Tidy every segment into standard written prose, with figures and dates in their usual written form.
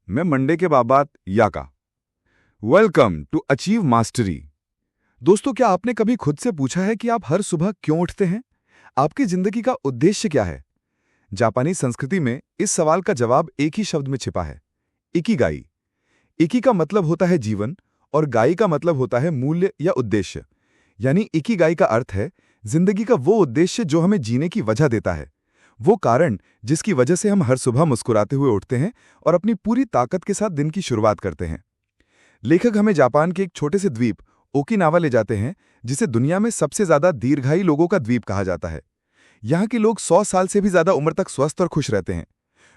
मैं मंडे के बाबात याका। Welcome to Achieve Mastery. दोस्तों, क्या आपने कभी खुद से पूछा है कि आप हर सुबह क्यों उठते हैं? आपकी जिंदगी का उद्देश्य क्या है? जापानी संस्कृति में इस सवाल का जवाब एक ही शब्द में छिपा है, इकिगाई। इकी का मतलब होता है जीवन और गाई का मतलब होता है मूल्य या उद्देश्य। यानी इकिगाई का अर्थ है जिंदगी का वो उद्देश्य जो हमें जीने की वजह देता है, वो कारण जिसकी वजह से हम हर सुबह मुस्कुराते हुए उठते हैं और अपनी पूरी ताकत के साथ दिन की शुरुआत करते हैं। लेखक हमें जापान के एक छोटे से द्वीप ओकिनावा ले जाते हैं, जिसे दुनिया में सबसे ज्यादा दीर्घायु लोगों का द्वीप कहा जाता है। यहाँ के लोग 100 साल से भी ज्यादा उम्र तक स्वस्थ और खुश रहते हैं।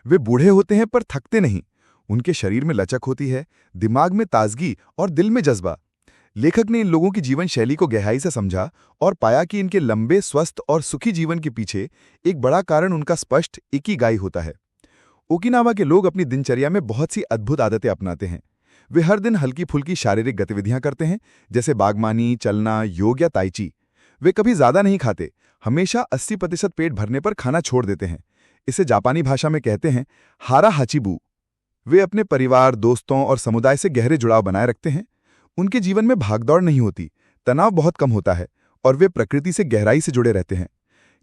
वे बूढ़े होते हैं पर थकते नहीं। उनके शरीर में लचक होती है, दिमाग में ताजगी और दिल में जज्बा। लेखक ने इन लोगों की जीवन शैली को गहराई से समझा और पाया कि इनके लंबे, स्वस्थ और सुखी जीवन के पीछे एक बड़ा कारण उनका स्पष्ट इकिगाई होता है। ओकिनावा के लोग अपनी दिनचर्या में बहुत सी अद्भुत आदतें अपनाते हैं। वे हर दिन हल्की फुल्की शारीरिक गतिविधियां करते हैं, जैसे बागबानी, चलना, योग या ताइची। वे कभी ज्यादा नहीं खाते, हमेशा 80% पेट भरने पर खाना छोड़ देते हैं। इसे जापानी भाषा में कहते हैं हारा हाचिबू। वे अपने परिवार, दोस्तों और समुदाय से गहरे जुड़ाव बनाए रखते हैं। उनके जीवन में भागदौड़ नहीं होती, तनाव बहुत कम होता है और वे प्रकृति से गहराई से जुड़े रहते हैं।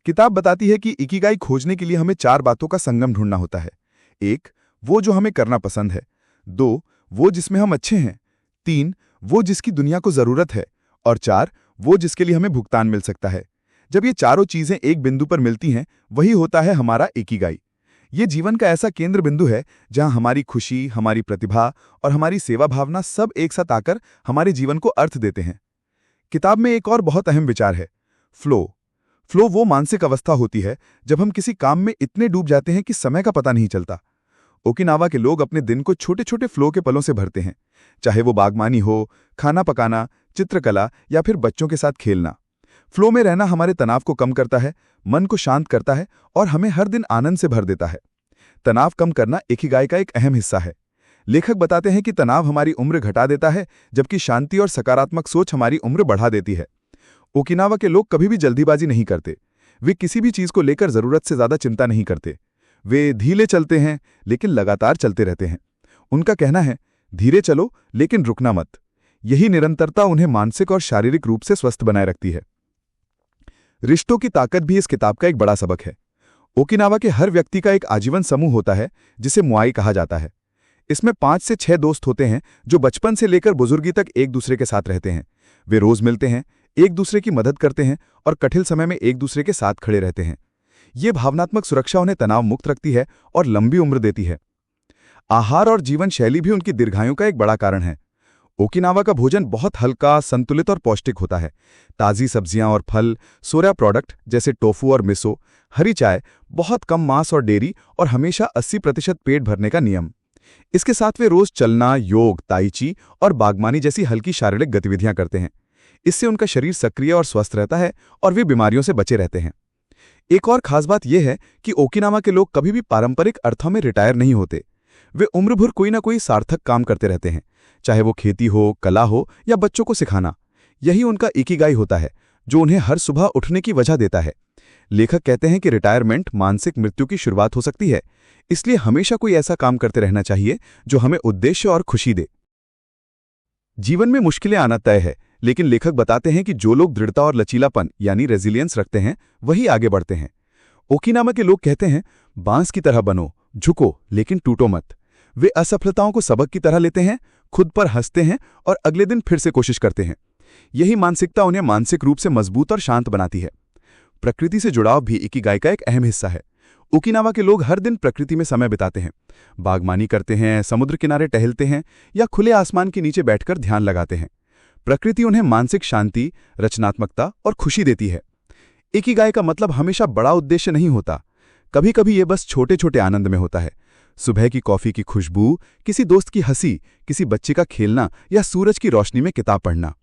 किताब बताती है कि इकिगाई खोजने के लिए हमें 4 बातों का संगम ढूंढना होता है। 1, वो जो हमें करना पसंद है। 2, वो जिसमें हम अच्छे हैं। 3, वो जिसकी दुनिया को जरूरत है। और 4, वो जिसके लिए हमें भुगतान मिल सकता है। जब ये चारों चीजें एक बिंदु पर मिलती हैं, वही होता है हमारा इकिगाई। ये जीवन का ऐसा केंद्र बिंदु है जहां हमारी खुशी, हमारी प्रतिभा और हमारी सेवा भावना सब एक साथ आकर हमारे जीवन को अर्थ देते हैं। किताब में एक और बहुत अहम विचार है, फ्लो वो मानसिक अवस्था होती है जब हम किसी काम में इतने डूब जाते हैं कि समय का पता नहीं चलता। ओकिनावा के लोग अपने दिन को छोटे छोटे फ्लो के पलों से भरते हैं, चाहे वो बागवानी हो, खाना पकाना, चित्रकला या फिर बच्चों के साथ खेलना। फ्लो में रहना हमारे तनाव को कम करता है, मन को शांत करता है और हमें हर दिन आनंद से भर देता है। तनाव कम करना इकिगाई का एक अहम हिस्सा है। लेखक बताते हैं कि तनाव हमारी उम्र घटा देता है, जबकि शांति और सकारात्मक सोच हमारी उम्र बढ़ा देती है। ओकिनावा के लोग कभी भी जल्दीबाजी नहीं करते। वे किसी भी चीज को लेकर जरूरत से ज्यादा चिंता नहीं करते। वे धीरे चलते हैं लेकिन लगातार चलते रहते हैं। उनका कहना है, धीरे चलो लेकिन रुकना मत। यही निरंतरता उन्हें मानसिक और शारीरिक रूप से स्वस्थ बनाए रखती है। रिश्तों की ताकत भी इस किताब का एक बड़ा सबक है। ओकिनावा के हर व्यक्ति का एक आजीवन समूह होता है, जिसे मुआई कहा जाता है। इसमें 5 से 6 दोस्त होते हैं जो बचपन से लेकर बुजुर्गी तक एक दूसरे के साथ रहते हैं। वे रोज मिलते हैं, एक दूसरे की मदद करते हैं और कठिन समय में एक दूसरे के साथ खड़े रहते हैं। ये भावनात्मक सुरक्षा उन्हें तनाव मुक्त रखती है और लंबी उम्र देती है। आहार और जीवन शैली भी उनकी दीर्घायु का एक बड़ा कारण है। ओकिनावा का भोजन बहुत हल्का, संतुलित और पौष्टिक होता है। ताज़ी सब्जियां और फल, सोया प्रोडक्ट जैसे टोफू और मिसो, हरी चाय, बहुत कम मांस और डेयरी और हमेशा 80% पेट भरने का नियम। इसके साथ वे रोज चलना, योग, ताइची और बागबानी जैसी हल्की शारीरिक गतिविधियां करते हैं। इससे उनका शरीर सक्रिय और स्वस्थ रहता है और वे बीमारियों से बचे रहते हैं। एक और खास बात यह है कि ओकिनावा के लोग कभी भी पारंपरिक अर्थों में रिटायर नहीं होते। वे उम्र भर कोई ना कोई सार्थक काम करते रहते हैं, चाहे वो खेती हो, कला हो या बच्चों को सिखाना। यही उनका इकिगाई होता है, जो उन्हें हर सुबह उठने की वजह देता है। लेखक कहते हैं कि रिटायरमेंट मानसिक मृत्यु की शुरुआत हो सकती है, इसलिए हमेशा कोई ऐसा काम करते रहना चाहिए जो हमें उद्देश्य और खुशी दे। जीवन में मुश्किलें आना तय है, लेकिन लेखक बताते हैं कि जो लोग दृढ़ता और लचीलापन यानी रेजिलियंस रखते हैं, वही आगे बढ़ते हैं। ओकिनावा के लोग कहते हैं, बांस की तरह बनो, झुको लेकिन टूटो मत। वे असफलताओं को सबक की तरह लेते हैं, खुद पर हंसते हैं और अगले दिन फिर से कोशिश करते हैं। यही मानसिकता उन्हें मानसिक रूप से मजबूत और शांत बनाती है। प्रकृति से जुड़ाव भी इकिगाई का एक अहम हिस्सा है। ओकिनावा के लोग हर दिन प्रकृति में समय बिताते हैं, बागबानी करते हैं, समुद्र किनारे टहलते हैं या खुले आसमान के नीचे बैठकर ध्यान लगाते हैं। प्रकृति उन्हें मानसिक शांति, रचनात्मकता और खुशी देती है। इकिगाई का मतलब हमेशा बड़ा उद्देश्य नहीं होता। कभी कभी ये बस छोटे छोटे आनंद में होता है। सुबह की कॉफी की खुशबू, किसी दोस्त की हंसी, किसी बच्चे का खेलना या सूरज की रोशनी में किताब पढ़ना।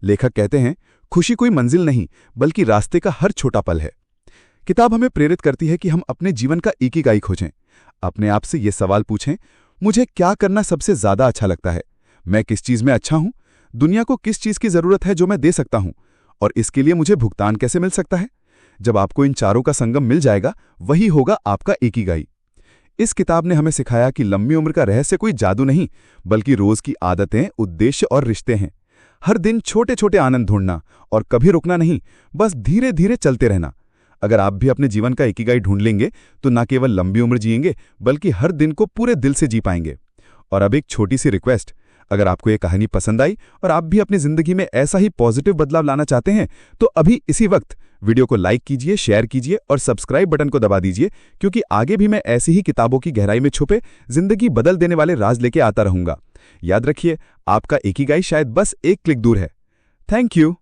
लेखक कहते हैं, खुशी कोई मंजिल नहीं बल्कि रास्ते का हर छोटा पल है। किताब हमें प्रेरित करती है कि हम अपने जीवन का इकिगाई खोजें। अपने आप से ये सवाल पूछें, मुझे क्या करना सबसे ज्यादा अच्छा लगता है? मैं किस चीज में अच्छा हूं? दुनिया को किस चीज की जरूरत है जो मैं दे सकता हूं? और इसके लिए मुझे भुगतान कैसे मिल सकता है? जब आपको इन चारों का संगम मिल जाएगा, वही होगा आपका इकिगाई। इस किताब ने हमें सिखाया कि लंबी उम्र का रहस्य कोई जादू नहीं, बल्कि रोज की आदतें, उद्देश्य और रिश्ते हैं। हर दिन छोटे छोटे आनंद ढूंढना और कभी रुकना नहीं, बस धीरे धीरे चलते रहना। अगर आप भी अपने जीवन का इकिगाई ढूंढ लेंगे तो न केवल लंबी उम्र जिएंगे, बल्कि हर दिन को पूरे दिल से जी पाएंगे। और अब एक छोटी सी रिक्वेस्ट, अगर आपको ये कहानी पसंद आई और आप भी अपनी जिंदगी में ऐसा ही पॉजिटिव बदलाव लाना चाहते हैं, तो अभी इसी वक्त वीडियो को लाइक कीजिए, शेयर कीजिए और सब्सक्राइब बटन को दबा दीजिए, क्योंकि आगे भी मैं ऐसी ही किताबों की गहराई में छुपे जिंदगी बदल देने वाले राज लेके आता रहूंगा। याद रखिए, आपका इकिगाई शायद बस एक क्लिक दूर है। Thank you.